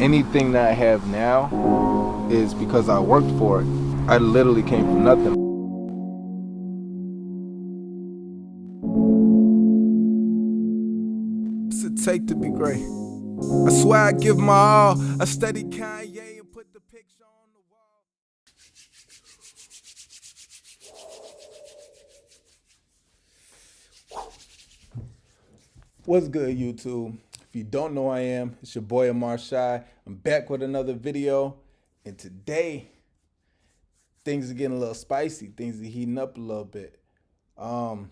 Anything that I have now is because I worked for it. I literally came from nothing. What's it take to be great? I swear I give my all. I study Kanye and put the picture on the wall. What's good, YouTube? If you don't know who I am, it's your boy Amar Shai. I'm back with another video, and today things are getting a little spicy. Things are heating up a little bit. Tell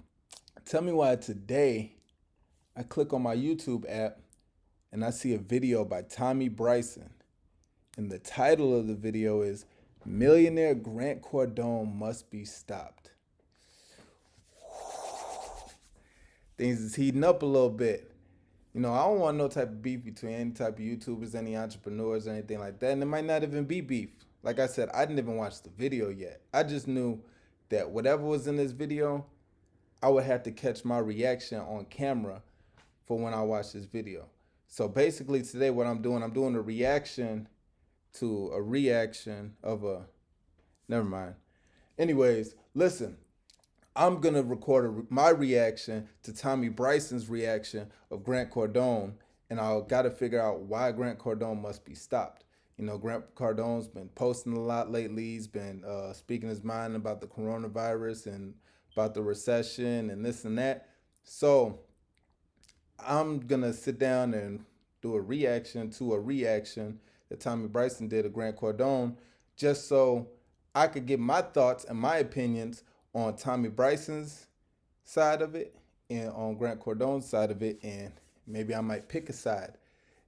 me why today I click on my YouTube app and I see a video by Tommy Bryson, and the title of the video is "Millionaire Grant Cordone Must Be Stopped." Things is heating up a little bit. You know, I don't want no type of beef between any type of YouTubers, any entrepreneurs, or anything like that. And it might not even be beef. Like I said, I didn't even watch the video yet. I just knew that whatever was in this video, I would have to catch my reaction on camera for when I watch this video. So basically today what I'm doing a reaction to a reaction of a, never mind. Anyways, listen. I'm gonna record my reaction to Tommy Bryson's reaction of Grant Cordone, and I gotta figure out why Grant Cordone must be stopped. You know, Grant Cordone's been posting a lot lately. He's been speaking his mind about the coronavirus and about the recession and this and that. So I'm gonna sit down and do a reaction to a reaction that Tommy Bryson did of Grant Cordone, just so I could give my thoughts and my opinions on Tommy Bryson's side of it and on Grant Cordone's side of it, and maybe I might pick a side.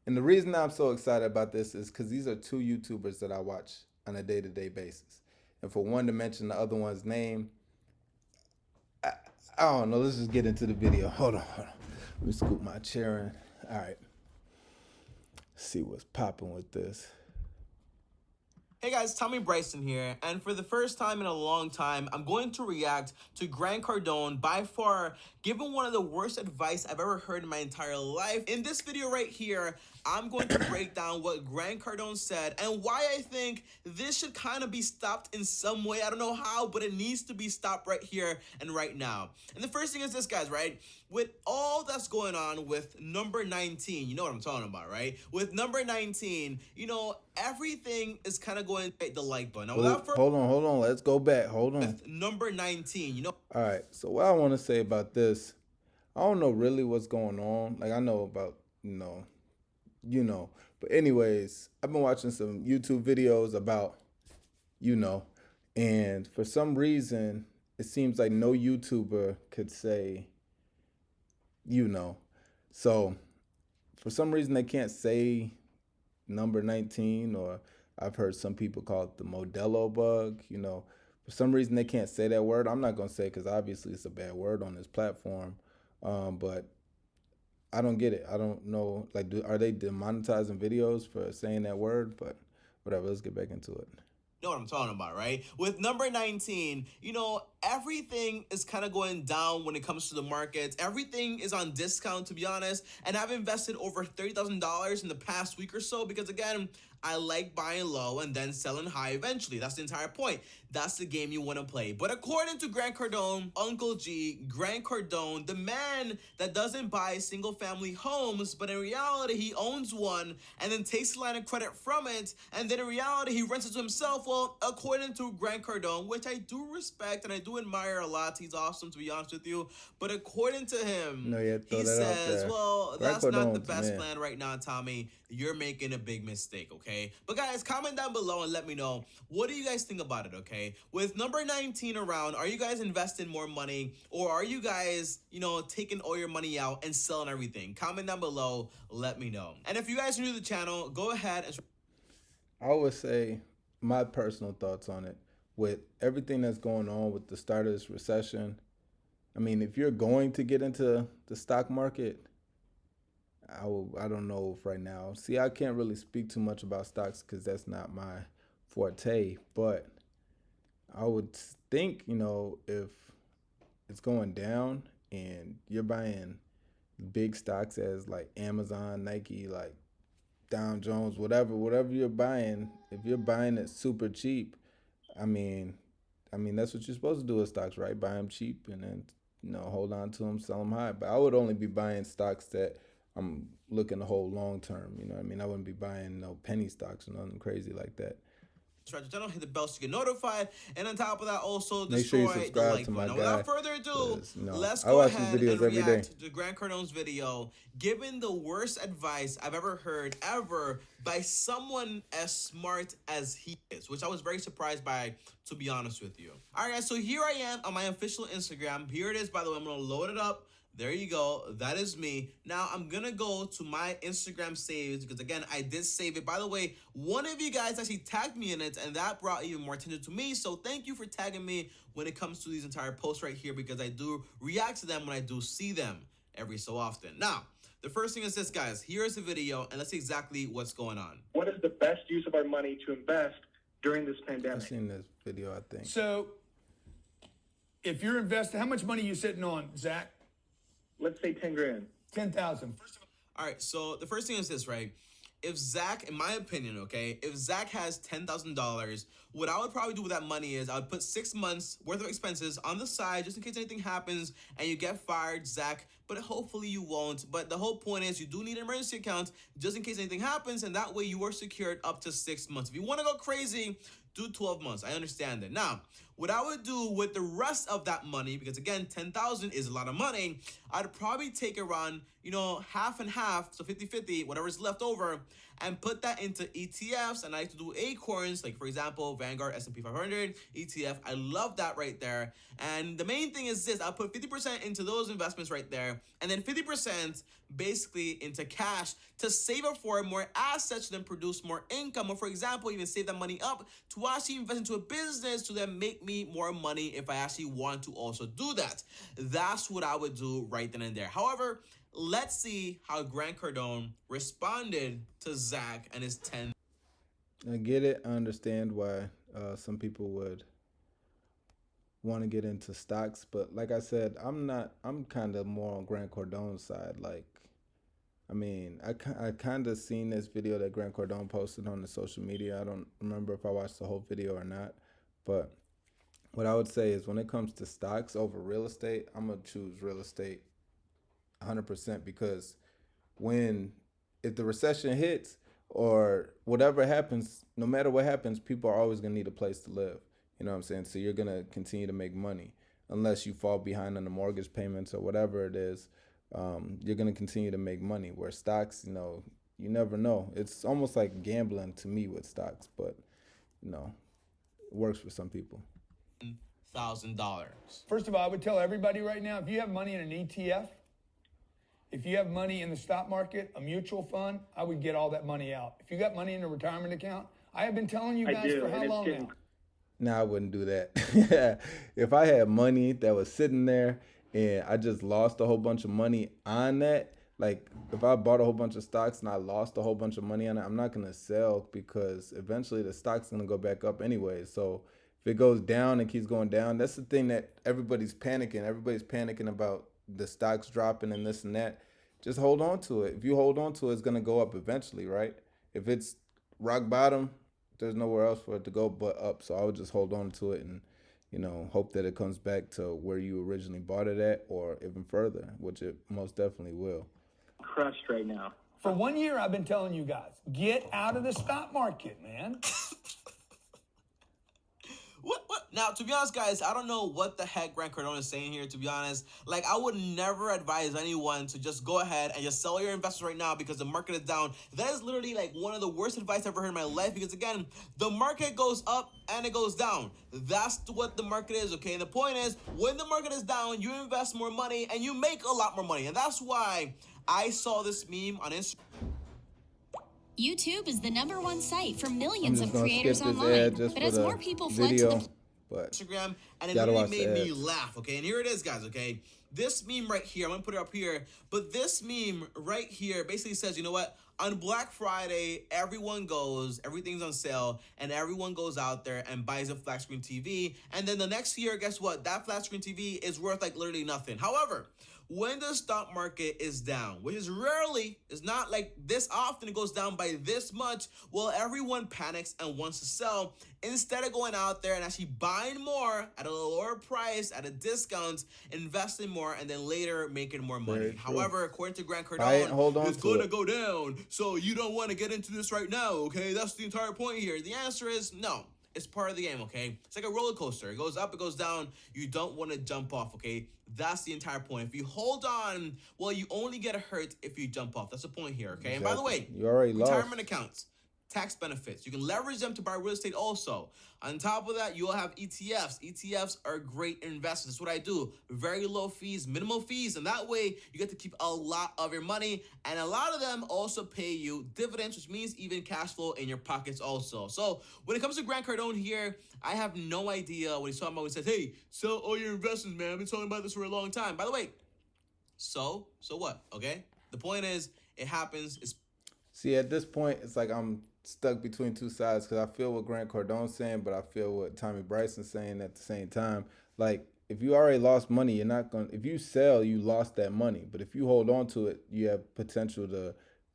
And the reason I'm so excited about this is because these are two YouTubers that I watch on a day-to-day basis. And for one to mention the other one's name, I, I don't know. Let's just get into the video. Hold on. Let me scoop my chair in. All right. See what's popping with this. Hey guys, Tommy Bryson here, and for the first time in a long time, I'm going to react to Grant Cardone, by far given one of the worst advice I've ever heard in my entire life. In this video right here, I'm going to break down what Grant Cardone said and why I think this should kind of be stopped in some way. I don't know how, but it needs to be stopped right here and right now. And the first thing is this, guys, right? With all that's going on with number 19, you know what I'm talking about, right? With number 19, you know, everything is kind of going to hit the like button. Now, Hold on. Let's go back. Hold on. With number 19, you know. All right. So what I want to say about this, I don't know really what's going on. Like I know about, But anyways, I've been watching some YouTube videos about, and for some reason, it seems like no YouTuber could say, So for some reason they can't say number 19, or I've heard some people call it the Modelo bug. For some reason they can't say that word. I'm not gonna say, because obviously it's a bad word on this platform, but I don't get it. I don't know, like, are they demonetizing videos for saying that word? But whatever, let's get back into it. Know what I'm talking about, right? With number 19, you know, everything is kind of going down when it comes to the markets. Everything is on discount, to be honest. And I've invested over $30,000 in the past week or so because, again, I like buying low and then selling high eventually. That's the entire point. That's the game you want to play. But according to Grant Cardone, Uncle G, Grant Cardone, the man that doesn't buy single family homes, but in reality he owns one and then takes a line of credit from it, and then in reality he rents it to himself. Well, according to Grant Cardone, which I do respect and I do admire a lot, he's awesome, to be honest with you, but according to him, he says, well, that's not the best plan right now, Tommy. You're making a big mistake, okay? But guys, comment down below and let me know, what do you guys think about it, okay? With number 19 around, are you guys investing more money, or are you guys, taking all your money out and selling everything? Comment down below, let me know. And if you guys are new to the channel, go ahead and... I would say my personal thoughts on it, with everything that's going on with the start of this recession. I mean, if you're going to get into the stock market, I don't know if right now. See, I can't really speak too much about stocks because that's not my forte. But I would think, if it's going down and you're buying big stocks as like Amazon, Nike, like Dow Jones, whatever you're buying. If you're buying it super cheap, I mean, that's what you're supposed to do with stocks, right? Buy them cheap and then hold on to them, sell them high. But I would only be buying stocks that I'm looking to hold long term. You know what I mean? I wouldn't be buying no penny stocks or nothing crazy like that. Subscribe to the channel, hit the bell so you get notified, and on top of that, also Make sure you destroy the subscribe like to my button. Now, guy. without further ado, let's I go watch his ahead videos and every day. react to Grant Cardone's video, giving the worst advice I've ever heard ever by someone as smart as he is, which I was very surprised by, to be honest with you. All right, guys, so here I am on my official Instagram. Here it is, by the way. I'm going to load it up. There you go. That is me. Now, I'm going to go to my Instagram saves because, again, I did save it. By the way, one of you guys actually tagged me in it, and that brought even more attention to me. So thank you for tagging me when it comes to these entire posts right here because I do react to them when I do see them every so often. Now, the first thing is this, guys. Here's the video, and let's see exactly what's going on. What is the best use of our money to invest during this pandemic? I've seen this video, I think. So, if you're investing, how much money are you sitting on, Zach? Let's say 10 grand. 10,000. All right, so the first thing is this, right? If Zach, in my opinion, okay, if Zach has $10,000, what I would probably do with that money is I would put 6 months worth of expenses on the side just in case anything happens and you get fired, Zach, but hopefully you won't. But the whole point is you do need an emergency account just in case anything happens, and that way you are secured up to 6 months. If you want to go crazy, do 12 months. I understand that. Now, what I would do with the rest of that money, because again, 10,000 is a lot of money, I'd probably take around, half and half, so 50-50, whatever's left over, and put that into ETFs. And I like to do acorns, like for example, Vanguard S&P 500 ETF. I love that right there. And the main thing is this: I'll put 50% into those investments right there, and then 50% basically into cash to save up for more assets to then produce more income. Or for example, even save that money up to actually invest into a business to then make me more money if I actually want to also do that. That's what I would do right then and there. However, let's see how Grant Cardone responded to Zach and his 10. I get it. I understand why some people would want to get into stocks, but like I said, I'm kind of more on Grant Cardone's side. I kind of seen this video that Grant Cordone posted on the social media. I don't remember if I watched the whole video or not, but what I would say is when it comes to stocks over real estate, I'm going to choose real estate 100% because if the recession hits or whatever happens, no matter what happens, people are always going to need a place to live. You know what I'm saying? So you're going to continue to make money unless you fall behind on the mortgage payments or whatever it is. You're going to continue to make money. Where stocks, you never know. It's almost like gambling to me with stocks, but, it works for some people. $1,000. First of all, I would tell everybody right now, if you have money in an ETF, if you have money in the stock market, a mutual fund, I would get all that money out. If you got money in a retirement account, I have been telling you guys for how long now? No, I wouldn't do that. If I had money that was sitting there and I just lost a whole bunch of money on that, like if I bought a whole bunch of stocks and I lost a whole bunch of money on it, I'm not going to sell because eventually the stock's going to go back up anyway. So if it goes down and keeps going down, that's the thing that everybody's panicking. Everybody's panicking about the stocks dropping and this and that. Just hold on to it. If you hold on to it, it's going to go up eventually, right? If it's rock bottom, there's nowhere else for it to go but up. So I would just hold on to it and, hope that it comes back to where you originally bought it at or even further, which it most definitely will. Crushed right now. For 1 year, I've been telling you guys, get out of the stock market, man. What? Now, to be honest, guys, I don't know what the heck Grant Cardone is saying here, to be honest. Like, I would never advise anyone to just go ahead and just sell your investments right now because the market is down. That is literally, like, one of the worst advice I've ever heard in my life because, again, the market goes up and it goes down. That's what the market is, okay? And the point is, when the market is down, you invest more money and you make a lot more money. And that's why I saw this meme on Instagram. YouTube is the #1 site for millions of gonna creators skip this online. ad just But for as the more people flood to video, the but Instagram, and it gotta really watch made the me ads. laugh, okay? And here it is, guys, okay? This meme right here, I'm gonna put it up here, but this meme right here basically says, you know what? On Black Friday, everything's on sale, and everyone goes out there and buys a flat screen TV, and then the next year, guess what? That flat screen TV is worth like literally nothing. However, when the stock market is down, which is rarely, it's not like this often, it goes down by this much, well, everyone panics and wants to sell instead of going out there and actually buying more at a lower price, at a discount, investing more, and then later making more money. Very true. However, according to Grant Hold Cordone, on it's to going to it. go down, so you don't want to get into this right now, okay? That's the entire point here. The answer is no. It's part of the game, okay? It's like a roller coaster. It goes up, it goes down. You don't want to jump off, okay? That's the entire point. If you hold on, well, you only get hurt if you jump off. That's the point here, okay? And by the way, you already retirement lost. accounts, tax benefits. You can leverage them to buy real estate also. On top of that, you'll have ETFs. ETFs are great investments. That's what I do. Very low fees, minimal fees, and that way you get to keep a lot of your money, and a lot of them also pay you dividends, which means even cash flow in your pockets also. So when it comes to Grant Cardone here, I have no idea what he's talking about when he says, hey, sell all your investments, man. I've been talking about this for a long time. By the way, so what, okay? The point is, it happens. It's See, at this point, it's like I'm stuck between two sides because I feel what Grant Cardone's saying, but I feel what Tommy Bryson's saying at the same time. Like, if you already lost money, you're not going to, if you sell, you lost that money. But if you hold on to it, you have potential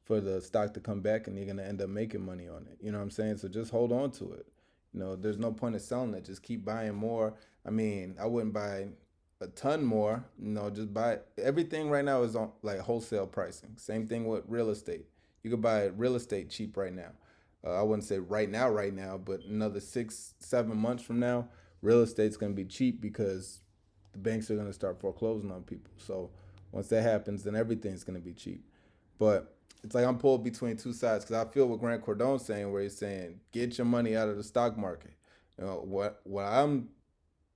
for the stock to come back and you're going to end up making money on it. You know what I'm saying? So just hold on to it. You know, there's no point in selling it. Just keep buying more. I mean, I wouldn't buy a ton more. You know, just buy everything right now is on like wholesale pricing. Same thing with real estate. You could buy real estate cheap right now. I wouldn't say right now, but another 6-7 months from now, real estate's going to be cheap because the banks are going to start foreclosing on people. So once that happens, then everything's going to be cheap. But it's like I'm pulled between two sides because I feel what Grant Cordone's saying, where he's saying, get your money out of the stock market. You know, what I'm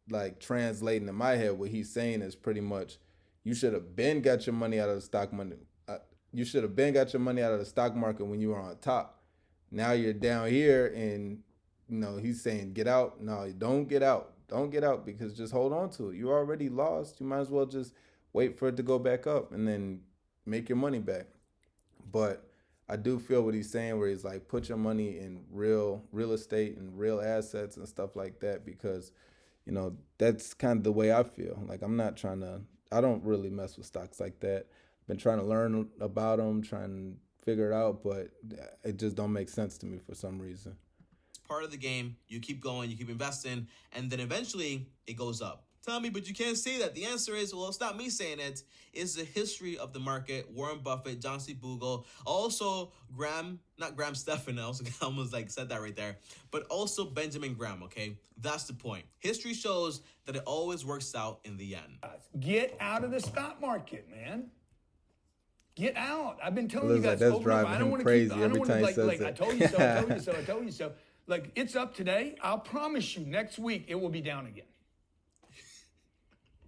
like translating in my head, what he's saying is pretty much, you should have been got your money out of the stock money. You should have been got your money out of the stock market when you were on top. Now you're down here, and you know he's saying get out. No, don't get out. Don't get out because just hold on to it. You already lost. You might as well just wait for it to go back up and then make your money back. But I do feel what he's saying, where he's like, put your money in real estate and real assets and stuff like that, because you know that's kind of the way I feel. Like I don't really mess with stocks like that. Been trying to learn about them, trying to figure it out, but it just don't make sense to me for some reason. It's part of the game. You keep going, you keep investing, and then eventually it goes up. Tell me, but you can't say that. The answer is, well, it's not me saying it. It's the history of the market. Warren Buffett, John C. Bogle, also not Graham Stephan, I almost like said that right there, but also Benjamin Graham, okay? That's the point. History shows that it always works out in the end. Get out of the stock market, man. Get out. I've been telling you Looks like guys that's over and over. driving I don't him want to crazy keep. I don't every want to time he like. says Like it. I told you so. I told you so. I told you so. Like it's up today. I'll promise you, next week it will be down again.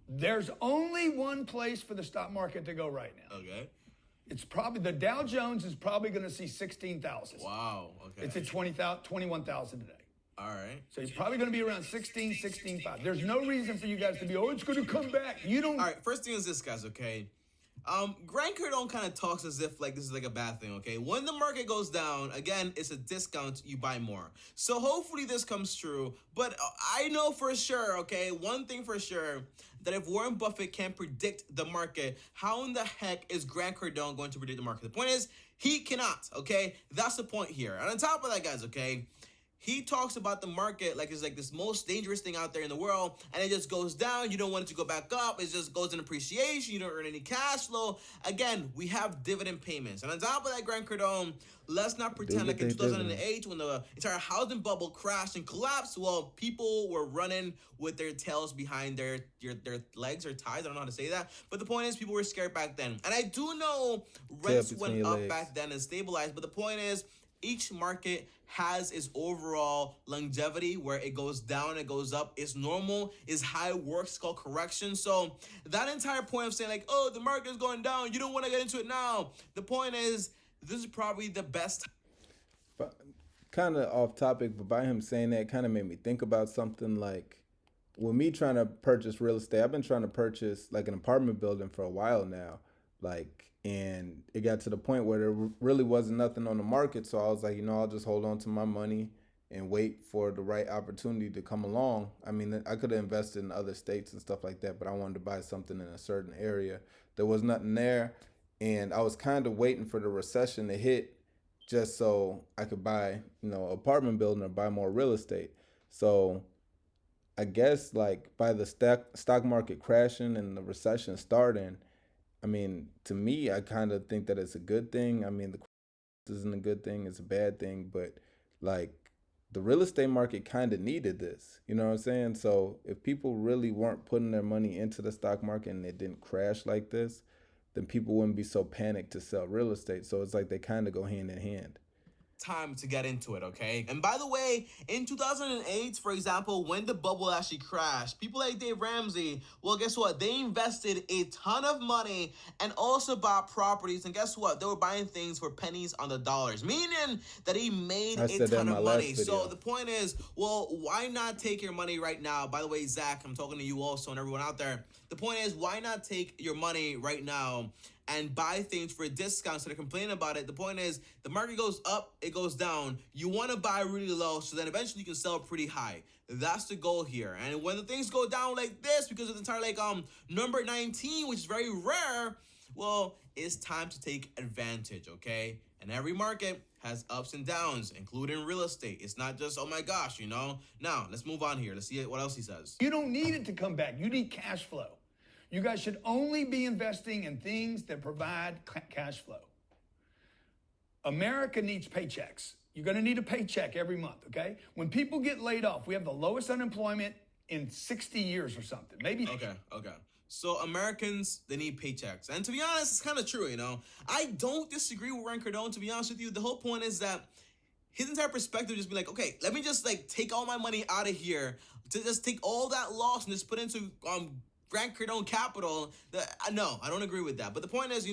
There's only one place for the stock market to go right now. Okay. It's probably the Dow Jones is probably going to see 16,000. Wow. Okay. It's at 21,000 today. All right. So you're probably going to be around 16.5. There's no reason for you guys to be, oh, it's going to come back. You don't. All right. First thing is this, guys. Okay. Grant Cardone kind of talks as if like this is like a bad thing, okay? When the market goes down, again, it's a discount, you buy more. So hopefully this comes true, but I know for sure, okay, one thing for sure, that if Warren Buffett can't predict the market, how in the heck is Grant Cardone going to predict the market? The point is, he cannot, okay? That's the point here. And on top of that, guys, okay, he talks about the market like it's like this most dangerous thing out there in the world, and it just goes down. You don't want it to go back up. It just goes in appreciation. You don't earn any cash flow. Again, we have dividend payments. And on top of that, Grant Cardone, let's not pretend like in 2008 when the entire housing bubble crashed and collapsed, well, people were running with their tails behind their legs or ties. I don't know how to say that. But the point is, people were scared back then. And I do know rents went up back then and stabilized. But the point is, each market has its overall longevity where it goes down, it goes up. It's normal, it's how it works, it's called correction. So that entire point of saying like, oh, the market is going down, you don't want to get into it now. The point is, this is probably the best. But kind of off topic, but by him saying that kind of made me think about something like, with me trying to purchase real estate, I've been trying to purchase like an apartment building for a while now. And it got to the point where there really wasn't nothing on the market. So I was like, I'll just hold on to my money and wait for the right opportunity to come along. I mean, I could have invested in other states and stuff like that, but I wanted to buy something in a certain area. there was nothing there, and I was kind of waiting for the recession to hit just so I could buy, apartment building or buy more real estate. So I guess like by the stock market crashing and the recession starting, I mean, to me, I kind of think that it's a good thing. I mean, the isn't a good thing, it's a bad thing, but like the real estate market kind of needed this, you know what I'm saying? So if people really weren't putting their money into the stock market and it didn't crash like this, then people wouldn't be so panicked to sell real estate. So it's like they kind of go hand in hand. Time to get into it, okay? And by the way, in 2008, for example, when the bubble actually crashed, people like Dave Ramsey, well, guess what? They invested a ton of money and also bought properties. And guess what? They were buying things for pennies on the dollars, meaning that he made a ton of money. So the point is, well, why not take your money right now? By the way, Zach, I'm talking to you also and everyone out there. The point is, why not take your money right now and buy things for a discount instead of complaining about it? The point is, the market goes up, it goes down. You want to buy really low, so then eventually you can sell pretty high. That's the goal here. And when the things go down like this, because of the entire number 19, which is very rare, well, it's time to take advantage, okay? And every market has ups and downs, including real estate. It's not just, oh my gosh, Now, let's move on here. Let's see what else he says. You don't need it to come back. You need cash flow. You guys should only be investing in things that provide cash flow. America needs paychecks. You're going to need a paycheck every month, okay? When people get laid off, we have the lowest unemployment in 60 years or something. Maybe. Okay. So Americans, they need paychecks. And to be honest, it's kind of true, I don't disagree with Grant Cordone, to be honest with you. The whole point is that his entire perspective just be like, okay, let me just take all my money out of here, to just take all that loss and just put into Grant Cardone capital. No, I don't agree with that. But the point is,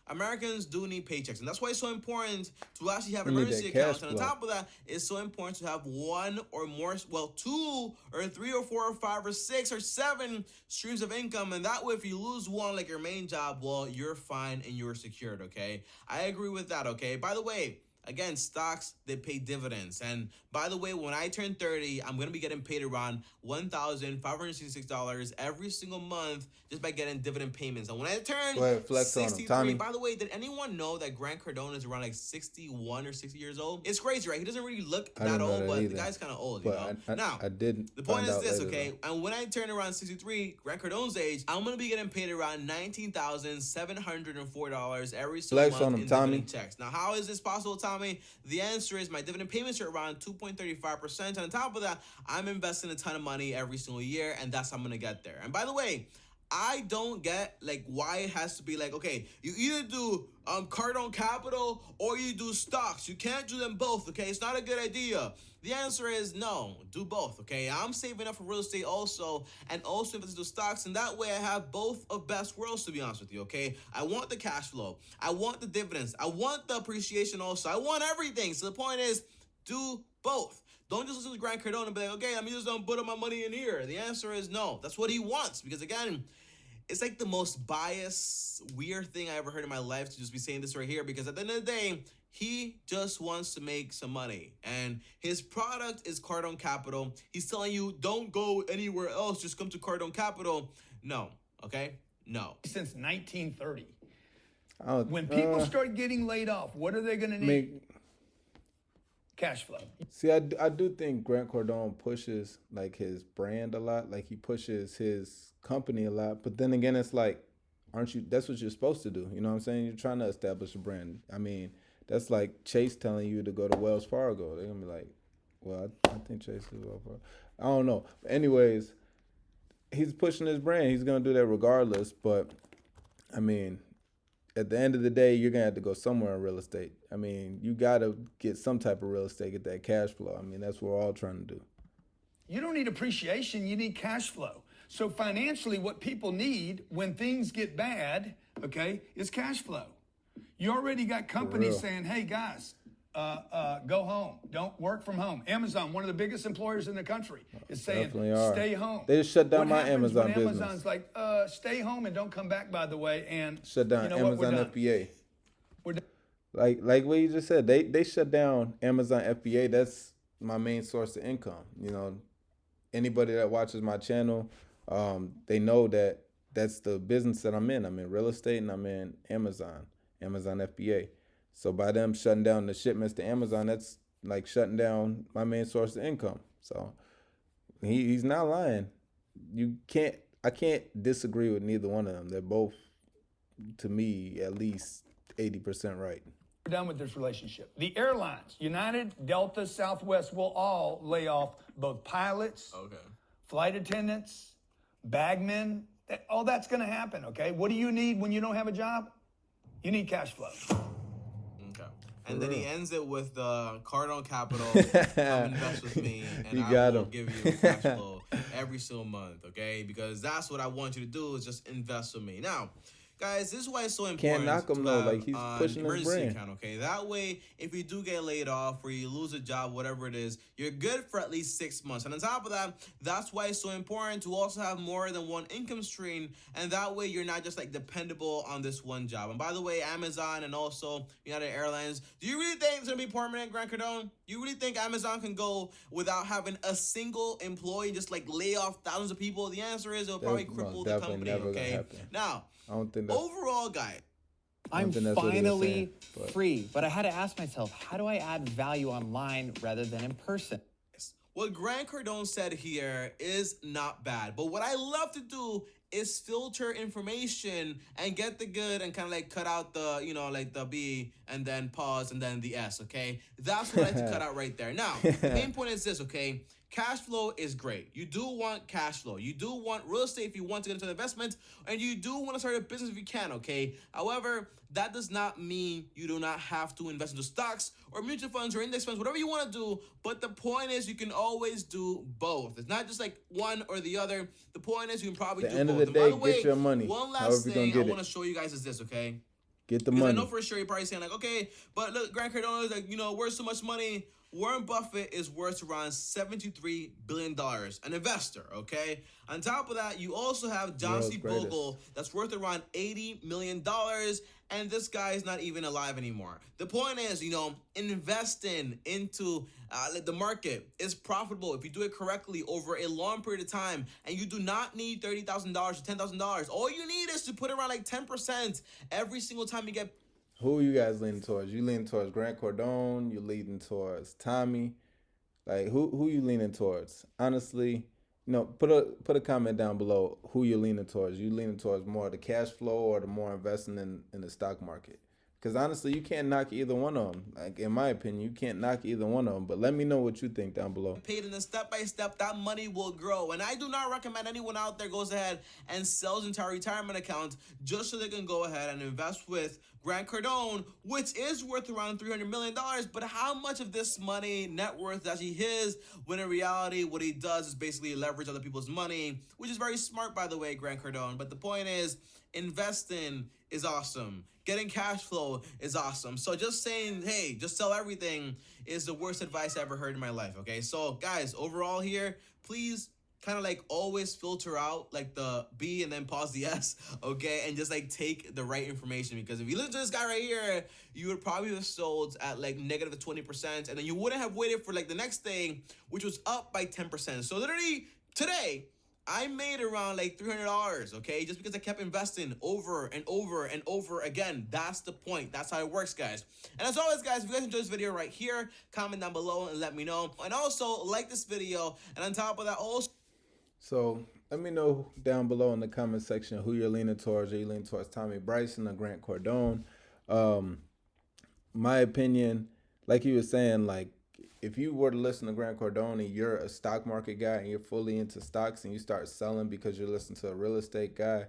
Americans do need paychecks. And that's why it's so important to actually have emergency accounts. And on top of that, it's so important to have one or more, two or three or four or five or six or seven streams of income. And that way, if you lose one, like your main job, well, you're fine and you're secured, okay? I agree with that, okay? By the way, again, stocks, they pay dividends. And by the way, when I turn 30, I'm going to be getting paid around $1,566 every single month just by getting dividend payments. And when I turn 63, by the way, did anyone know that Grant Cardone is around 61 or 60 years old? It's crazy, right? He doesn't really look that old, but the guy's kind of old, Now, I didn't. The point is this, okay? And when I turn around 63, Grant Cardone's age, I'm going to be getting paid around $19,704 every single month in dividend checks. Now, how is this possible, Tommy? The answer is my dividend payments are around 2.35%. And on top of that, I'm investing a ton of money every single year, and that's how I'm going to get there. And by the way, I don't get why it has to be okay, you either do Cardone Capital or you do stocks. You can't do them both, okay? It's not a good idea. The answer is no, do both, okay? I'm saving up for real estate also and also invest into stocks, and that way I have both of best worlds, to be honest with you, okay? I want the cash flow. I want the dividends. I want the appreciation also. I want everything. So the point is, do both. Don't just listen to Grant Cardone and be like, okay, I'm just going to put up my money in here. The answer is no. That's what he wants because, again, it's the most biased, weird thing I ever heard in my life to just be saying this right here because at the end of the day, he just wants to make some money. And his product is Cardone Capital. He's telling you, don't go anywhere else. Just come to Cardone Capital. No, okay? No. Since 1930. When people start getting laid off, what are they going to need? Cash flow. See, I do think Grant Cardone pushes his brand a lot. He pushes his company a lot. But then again, it's aren't you? That's what you're supposed to do. You know what I'm saying? You're trying to establish a brand. I mean, that's like Chase telling you to go to Wells Fargo. They're gonna be like, well, I think Chase is Wells Fargo. I don't know. But anyways, he's pushing his brand. He's gonna do that regardless. But I mean, at the end of the day, you're going to have to go somewhere in real estate. I mean, you got to get some type of real estate, get that cash flow. I mean, that's what we're all trying to do. You don't need appreciation. You need cash flow. So financially, what people need when things get bad, okay, is cash flow. You already got companies saying, hey, guys, go home. Don't work from home. Amazon, one of the biggest employers in the country, is saying, stay home. They just shut down my Amazon business. Amazon's like, stay home and don't come back, by the way. And shut down Amazon FBA. Like what you just said, they shut down Amazon FBA. That's my main source of income. Anybody that watches my channel, they know that that's the business that I'm in. I'm in real estate and I'm in Amazon FBA. So by them shutting down the shipments to Amazon, that's like shutting down my main source of income. So he's not lying. I can't disagree with neither one of them. They're both, to me, at least 80% right. We're done with this relationship. The airlines, United, Delta, Southwest, will all lay off both pilots, flight attendants, bagmen. All that's going to happen, okay? What do you need when you don't have a job? You need cash flow. Okay. And then he ends it with Cardone Capital, come invest with me, and I will give you cash flow every single month, okay? Because that's what I want you to do, is just invest with me. Now, guys, this is why it's so important. Can't knock him though, like he's pushing his brand. Account, okay? That way, if you do get laid off or you lose a job, whatever it is, you're good for at least 6 months. And on top of that, that's why it's so important to also have more than one income stream, and that way you're not just like dependable on this one job. And by the way, Amazon and also United Airlines, do you really think it's gonna be permanent, Grant Cordone? You really think Amazon can go without having a single employee, just like lay off thousands of people? The answer is it'll probably cripple the company, okay? Now, I don't think that's, overall, guy, I'm finally free, but I had to ask myself, how do I add value online rather than in person? what Grant Cordone said here is not bad. But what I love to do is filter information and get the good and kind of like cut out the, you know, like the B and then pause and then the S, okay? That's what I like to cut out right there. Now, the main point is this, okay? Cash flow is great. You do want cash flow. You do want real estate if you want to get into the investment, and you do want to start a business if you can, okay? However, that does not mean you do not have to invest into stocks or mutual funds or index funds, whatever you want to do. But the point is you can always do both. It's not just like one or the other. The point is you can probably do both. At the end of the day, get your money. One last thing I want to show you guys is this, okay? Get the money. I know for sure you're probably saying like, okay, but look, Grant Cardone is like, you know, worth so much money. Warren Buffett is worth around $73 billion, an investor, okay? On top of that, you also have John C. Bogle that's worth around $80 million, and this guy is not even alive anymore. The point is, you know, investing into the market is profitable if you do it correctly over a long period of time, and you do not need $30,000 or $10,000. All you need is to put around like 10% every single time you get. Who are you guys leaning towards? You leaning towards Grant Cordone? You leaning towards Tommy? Like who you leaning towards? Honestly, you know, put a comment down below who you're leaning towards. You leaning towards more of the cash flow or the more investing in the stock market? Because honestly, you can't knock either one of them. Like in my opinion, you can't knock either one of them. But let me know what you think down below. Paid in a step by step, that money will grow. And I do not recommend anyone out there goes ahead and sells entire retirement accounts just so they can go ahead and invest with Grant Cardone, which is worth around $300 million. But how much of this money, net worth, is actually his, when in reality, what he does is basically leverage other people's money, which is very smart, by the way, Grant Cardone. But the point is, investing is awesome. Getting cash flow is awesome. So just saying, hey, just sell everything is the worst advice I ever heard in my life, okay? So, guys, overall here, please kind of like always filter out like the B and then pause the S, okay? And just like take the right information, because if you listen to this guy right here, you would probably have sold at like negative 20%, and then you wouldn't have waited for like the next thing, which was up by 10%. So literally today, I made around like $300, okay? Just because I kept investing over and over and over again. That's the point. That's how it works, guys. And as always, guys, if you guys enjoyed this video right here, comment down below and let me know. And also, like this video. And on top of that, also... So let me know down below in the comment section who you're leaning towards. Are you leaning towards Tommy Bryson or Grant Cordone? My opinion, like you were saying, like, if you were to listen to Grant Cardone and you're a stock market guy and you're fully into stocks and you start selling because you're listening to a real estate guy,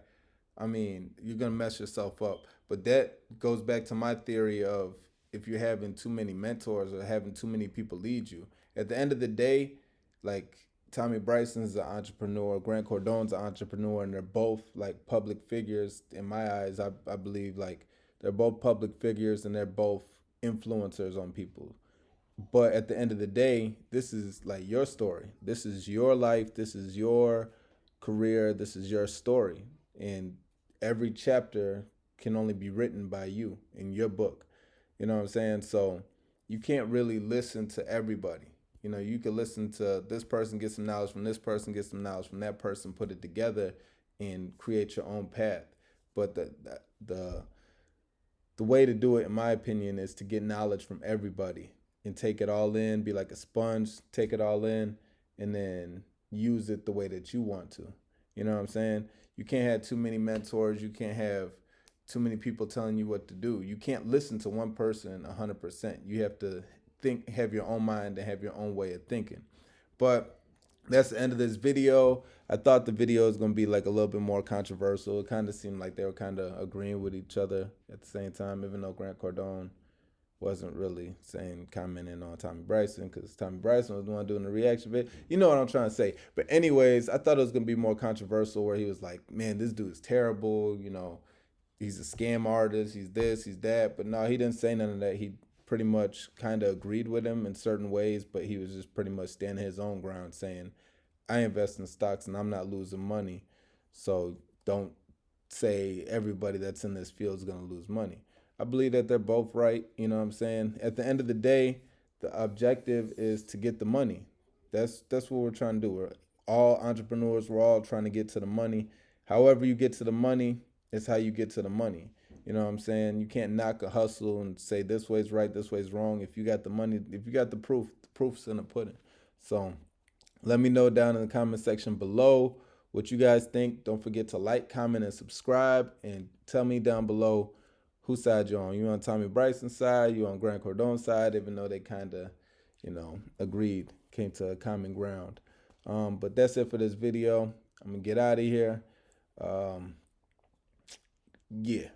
I mean, you're going to mess yourself up. But that goes back to my theory of if you're having too many mentors or having too many people lead you. At the end of the day, like Tommy Bryson's an entrepreneur, Grant Cordone's an entrepreneur, and they're both like public figures. In my eyes, I believe like they're both public figures and they're both influencers on people. But at the end of the day, this is like your story. This is your life. This is your career. This is your story. And every chapter can only be written by you in your book. You know what I'm saying? So you can't really listen to everybody. You know, you can listen to this person, get some knowledge from this person, get some knowledge from that person, put it together, and create your own path. But the way to do it, in my opinion, is to get knowledge from everybody and take it all in, be like a sponge, take it all in, and then use it the way that you want to. You know what I'm saying? You can't have too many mentors. You can't have too many people telling you what to do. You can't listen to one person 100%. You have to have your own mind and have your own way of thinking. But that's the end of this video. I thought the video was going to be like a little bit more controversial. It kind of seemed like they were kind of agreeing with each other at the same time, even though Grant Cordone wasn't really commenting on Tommy Bryson, because Tommy Bryson was the one doing the reaction bit. You know what I'm trying to say. But anyways, I thought it was going to be more controversial, where he was like, man, this dude is terrible. You know, he's a scam artist. He's this, he's that. But no, he didn't say none of that. He pretty much kind of agreed with him in certain ways, but he was just pretty much standing his own ground, saying, I invest in stocks and I'm not losing money. So don't say everybody that's in this field is going to lose money. I believe that they're both right. You know what I'm saying? At the end of the day, the objective is to get the money. That's what we're trying to do. We're all entrepreneurs. We're all trying to get to the money. However you get to the money is how you get to the money. You know what I'm saying? You can't knock a hustle and say this way's right, this way's wrong. If you got the money, if you got the proof's in the pudding. So let me know down in the comment section below what you guys think. Don't forget to like, comment, and subscribe. And tell me down below whose side you're on. You on Tommy Bryson's side? You on Grant Cordone's side? Even though they kind of, agreed, came to a common ground. But that's it for this video. I'm going to get out of here. Yeah.